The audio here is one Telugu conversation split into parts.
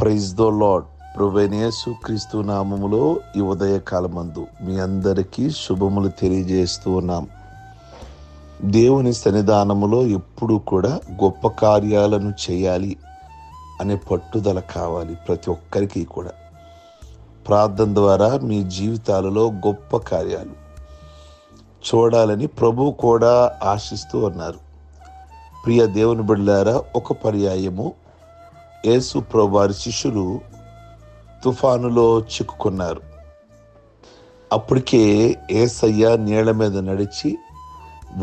Praise the lord. ప్రభువైన యేసు క్రీస్తు నామములో ఈ ఉదయకాలమందు మీ అందరికీ శుభములు తెలియజేస్తూ ఉన్నాం. దేవుని సన్నిధానములో ఎప్పుడూ కూడా గొప్ప కార్యాలను చేయాలి అనే పట్టుదల కావాలి ప్రతి ఒక్కరికి కూడా. ప్రార్థన ద్వారా మీ జీవితాలలో గొప్ప కార్యాలు చూడాలని ప్రభువు కూడా ఆశిస్తూ ఉన్నారు. ప్రియ దేవుని బిడ్డలారా, ఒక పర్యాయము యేసు ప్రభు వారి శిష్యులు తుఫానులో చిక్కుకున్నారు. అప్పటికే యేసయ్య నీళ్ల మీద నడిచి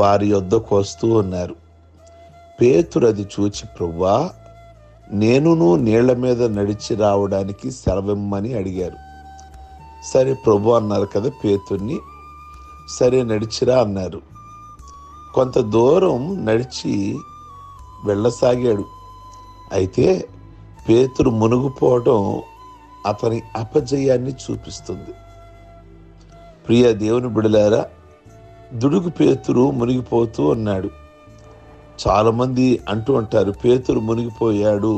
వారి యొద్దకు వస్తూ ఉన్నారు. పేతురు అది చూచి, ప్రభువా, నేనును నీళ్ల మీద నడిచి రావడానికి సెలవిమ్మని అడిగారు. సరే ప్రభు అన్నారు కదా పేతుర్ని. సరే నడిచిరా అన్నారు. కొంత దూరం నడిచి వెళ్ళసాగాడు. అయితే పేతురు మునిగిపోవడం అతని అపజయాన్ని చూపిస్తుంది. ప్రియ దేవుని బిడలారా, దుడుగు పేతురు మునిగిపోతూ ఉన్నాడు. చాలామంది అంటూ ఉంటారు, పేతురు మునిగిపోయాడు.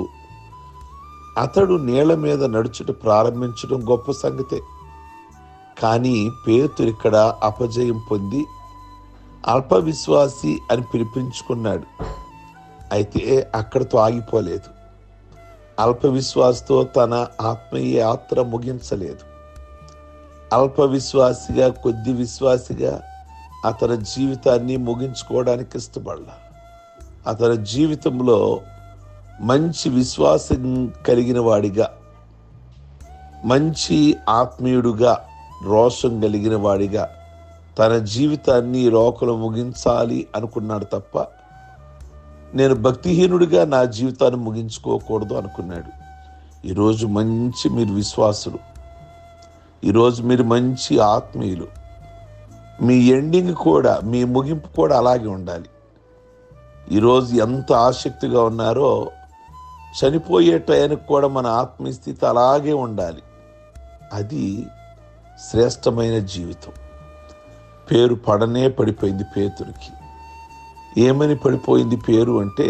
అతడు నీళ్ల మీద నడుచుట ప్రారంభించడం గొప్ప సంగతే. కానీ పేతురు ఇక్కడ అపజయం పొంది అల్ప విశ్వాసి అని పిలిపించుకున్నాడు. అయితే అక్కడితో ఆగిపోలేదు. అల్ప విశ్వాసతో తన ఆత్మీయ యాత్ర ముగించలేదు. అల్ప విశ్వాసిగా, కొద్ది విశ్వాసిగా అతని జీవితాన్ని ముగించుకోవడానికి ఇష్టపడాల. అతని జీవితంలో మంచి విశ్వాసం కలిగిన వాడిగా, మంచి ఆత్మీయుడుగా, రోషం కలిగిన వాడిగా తన జీవితాన్ని రోకలు ముగించాలి అనుకున్నాడు తప్ప నేను భక్తిహీనుడిగా నా జీవితాన్ని ముగించుకోకూడదు అనుకున్నాడు. ఈరోజు మంచి మీరు విశ్వాసులు, ఈరోజు మీరు మంచి ఆత్మీయులు. మీ ఎండింగ్ కూడా, మీ ముగింపు కూడా అలాగే ఉండాలి. ఈరోజు ఎంత ఆసక్తిగా ఉన్నారో చనిపోయే టయానికి కూడా మన ఆత్మీయ స్థితి అలాగే ఉండాలి. అది శ్రేష్టమైన జీవితం. పేరు పడనే పడిపోయింది పేతురికి. ఏమని పడిపోయింది పేరు అంటే,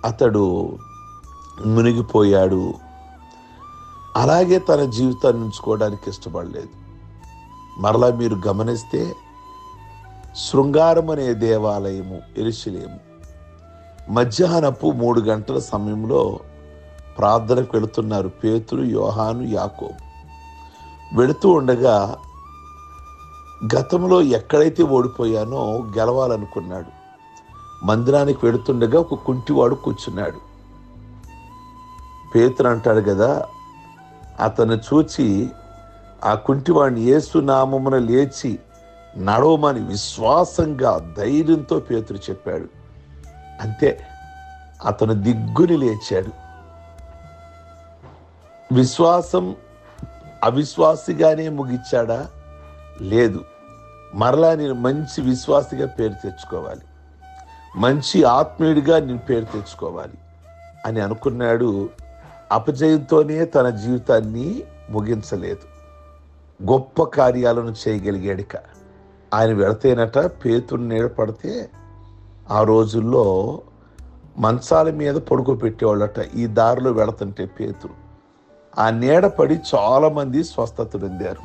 అతడు మునిగిపోయాడు. అలాగే తన జీవితాన్ని ఉంచుకోవడానికి ఇష్టపడలేదు. మరలా మీరు గమనిస్తే శృంగారం అనే దేవాలయము యెరూషలేము మధ్యాహ్నపు 3 గంటల సమయంలో ప్రార్థనకు వెళుతున్నారు పేతురు, యోహాను, యాకోబు. వెళుతూ ఉండగా గతంలో ఎక్కడైతే ఓడిపోయానో గెలవాలనుకున్నాడు. మందిరానికి వెళుతుండగా ఒక కుంటివాడు కూర్చున్నాడు. పేతురు అంటాడు కదా, అతను చూచి ఆ కుంటివాడిని యేసు నామమున లేచి నడవమని విశ్వాసంగా, ధైర్యంతో పేతురు చెప్పాడు. అంతే, అతను దిగ్గుని లేచాడు. విశ్వాసం అవిశ్వాసిగానే ముగించాడా? లేదు. మరలా నేను మంచి విశ్వాసిగా పేరు తెచ్చుకోవాలి, మంచి ఆత్మీయుడిగా నేను పేరు తెచ్చుకోవాలి అని అనుకున్నాడు. అపజయంతోనే తన జీవితాన్ని ముగించలేదు. గొప్ప కార్యాలను చేయగలిగాడిక. ఆయన వెళతేనట పేతురు నీడ పడితే ఆ రోజుల్లో మంచాల మీద పడుకోబెట్టేవాళ్ళట. ఈ దారిలో వెళుతుంటే పేతురు ఆ నీడ పడి చాలామంది స్వస్థత పొందారు.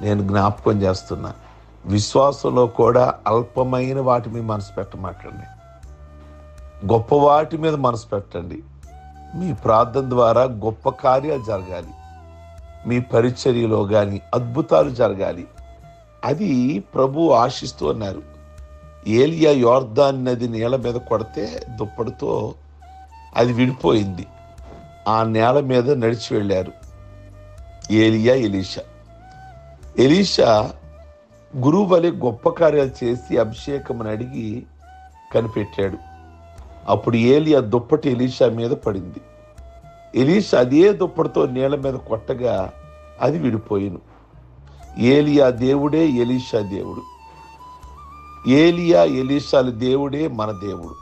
నేను జ్ఞాపకం చేస్తున్నా, విశ్వాసంలో కూడా అల్పమైన వాటి మీద మనసు పెట్టమాకండి, గొప్ప వాటి మీద మనసు పెట్టండి. మీ ప్రార్థన ద్వారా గొప్ప కార్యాలు జరగాలి. మీ పరిచర్యలో కానీ అద్భుతాలు జరగాలి. అది ప్రభు ఆశిస్తూ ఉన్నారు. ఏలియా యోర్దాను నది నేల మీద కొడితే దుప్పటితో అది విడిపోయింది. ఆ నేల మీద నడిచి వెళ్ళారు ఏలియా, ఎలీషా. ఎలీషా గురువు వలె గొప్ప కార్యాలు చేసి అభిషేకం అడిగి కనిపెట్టాడు. అప్పుడు ఏలియా దుప్పటి ఎలీషా మీద పడింది. ఎలీషా అదే దుప్పటితో నీళ్ళ మీద కొట్టగా అది విడిపోయిను. ఏలియా దేవుడే, ఎలీషా దేవుడు. ఏలియా, ఎలీషాల దేవుడే మన దేవుడు.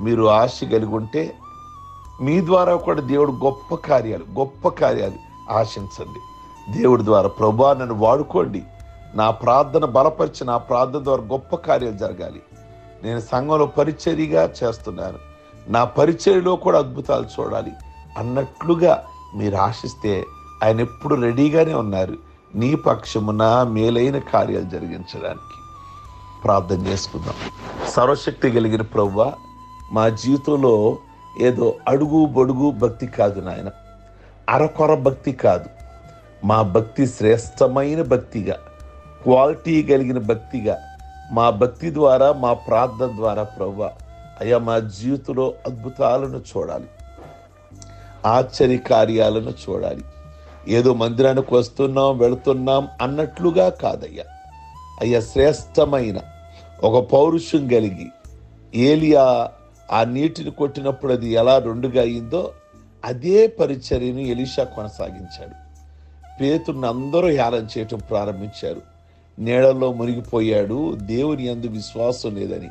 మీరు ఆశ కలిగి ఉంటే మీ ద్వారా కూడా దేవుడు గొప్ప కార్యాలు ఆశించండి. దేవుడి ద్వారా, ప్రభువా నన్ను వాడుకోండి, నా ప్రార్థన బలపరిచి నా ప్రార్థన ద్వారా గొప్ప కార్యాలు జరగాలి. నేను సంఘంలో పరిచర్యగా చేస్తున్నాను, నా పరిచర్యలో కూడా అద్భుతాలు చూడాలి. అన్నట్లుగా మీరు ఆశిస్తే ఆయన ఎప్పుడు రెడీగానే ఉన్నారు నీ పక్షమున మేలైన కార్యాలు జరిగించడానికి. ప్రార్థన చేసుకుందాం. సర్వశక్తి కలిగిన ప్రభువా, మా జీవితంలో ఏదో అడుగు బొడుగు భక్తి కాదు నాయన, అరకొర భక్తి కాదు. మా భక్తి శ్రేష్టమైన భక్తిగా, క్వాలిటీ కలిగిన భక్తిగా, మా భక్తి ద్వారా, మా ప్రార్థన ద్వారా ప్రభువా అయ్యా మా జీవితంలో అద్భుతాలను చూడాలి, ఆశ్చర్య కార్యాలను చూడాలి. ఏదో మందిరానికి వస్తున్నాం వెళుతున్నాం అన్నట్లుగా కాదయ్యా. అయ్యా శ్రేష్టమైన ఒక పౌరుషం కలిగి ఏలియా ఆ నీటిని కొట్టినప్పుడు అది ఎలా రెండుగా అయిందో అదే పరిచర్యను ఎలీషా కొనసాగించాడు. పేతురుని అందరూ హేళన చేయటం ప్రారంభించారు. నీళ్ళలో మునిగిపోయాడు, దేవుని యందు విశ్వాసం లేదని.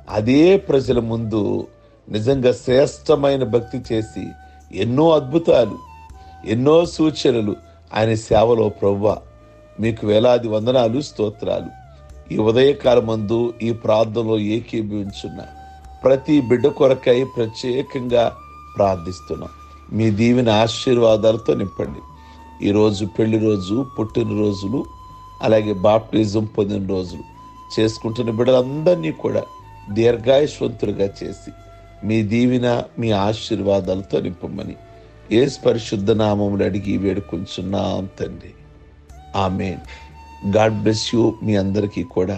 అదే ప్రజల ముందు నిజంగా శ్రేష్టమైన భక్తి చేసి ఎన్నో అద్భుతాలు, ఎన్నో సూచనలు ఆయన సేవలో ప్రభువా మీకు వేలాది వందనాలు, స్తోత్రాలు. ఈ ఉదయకాలమందు ఈ ప్రార్థనలో ఏకీభవించున్న ప్రతి బిడ్డ కొరకై ప్రత్యేకంగా ప్రార్థిస్తున్నాం. మీ దీవెన ఆశీర్వాదాలతో నింపండి. ఈరోజు పెళ్లి రోజు, పుట్టినరోజులు, అలాగే బాప్టిజం పొందిన రోజులు చేసుకుంటున్న బిడ్డలందరినీ కూడా దీర్ఘాయుష్వంతులుగా చేసి మీ దీవెన, మీ ఆశీర్వాదాలతో నింపమని యేసు పరిశుద్ధ నామములు అడిగి వేడుకుంటున్నాం తండ్రి. ఆమేన్. God bless you. మీ అందరికీ కూడా